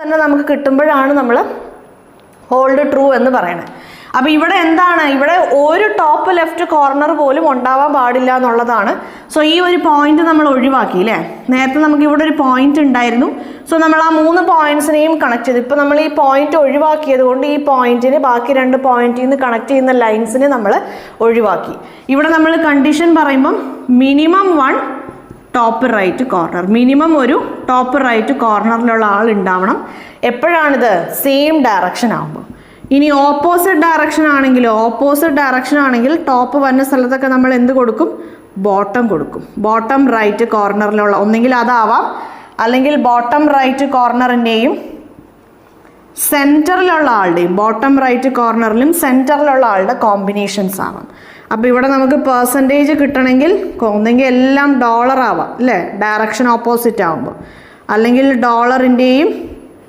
തന്നെ നമുക്ക് കിട്ടുമ്പോഴാണ് നമ്മൾ ഹോൾഡ് ട്രൂ എന്ന് പറയുന്നത്. അപ്പോൾ ഇവിടെ എന്താണ്, ഇവിടെ ഒരു ടോപ്പ് ലെഫ്റ്റ് കോർണർ പോലും ഉണ്ടാവാൻ പാടില്ല എന്നുള്ളതാണ്. സോ ഈ ഒരു പോയിന്റ് നമ്മൾ ഒഴിവാക്കി അല്ലേ. നേരത്തെ നമുക്ക് ഇവിടെ ഒരു പോയിന്റ് ഉണ്ടായിരുന്നു. സോ നമ്മൾ ആ 3 പോയിന്റ്സിനെയും കണക്ട് ചെയ്തു. ഇപ്പോൾ നമ്മൾ ഈ പോയിന്റ് ഒഴിവാക്കിയത് കൊണ്ട് ഈ പോയിന്റിന് ബാക്കി 2 പോയിന്റിൽ നിന്ന് കണക്ട് ചെയ്യുന്ന ലൈൻസിനെ നമ്മൾ ഒഴിവാക്കി. ഇവിടെ നമ്മൾ കണ്ടീഷൻ പറയുമ്പം minimum 1 top right corner, minimum ഒരു ടോപ്പ് റൈറ്റ് കോർണറിലുള്ള ആൾ ഉണ്ടാവണം. എപ്പോഴാണിത്? സെയിം ഡയറക്ഷൻ ആകുമ്പോൾ. ഇനി ഓപ്പോസിറ്റ് ഡയറക്ഷൻ ആണെങ്കിൽ ടോപ്പ് വന്ന സ്ഥലത്തൊക്കെ നമ്മൾ എന്ത് കൊടുക്കും? ബോട്ടം കൊടുക്കും. ബോട്ടം റൈറ്റ് കോർണറിലുള്ള ഒന്നെങ്കിൽ അതാവാം, അല്ലെങ്കിൽ ബോട്ടം റൈറ്റ് കോർണറിൻ്റെയും സെൻറ്ററിലുള്ള ആളുടെയും, ബോട്ടം റൈറ്റ് കോർണറിലും സെൻറ്ററിലുള്ള ആളുടെ കോമ്പിനേഷൻസ് ആവാം. അപ്പോൾ ഇവിടെ നമുക്ക് പെർസെൻറ്റേജ് കിട്ടണമെങ്കിൽ ഒന്നെങ്കിൽ എല്ലാം ഡോളർ ആവാം അല്ലേ, ഡയറക്ഷൻ ഓപ്പോസിറ്റ് ആകുമ്പോൾ, അല്ലെങ്കിൽ ഡോളറിൻ്റെയും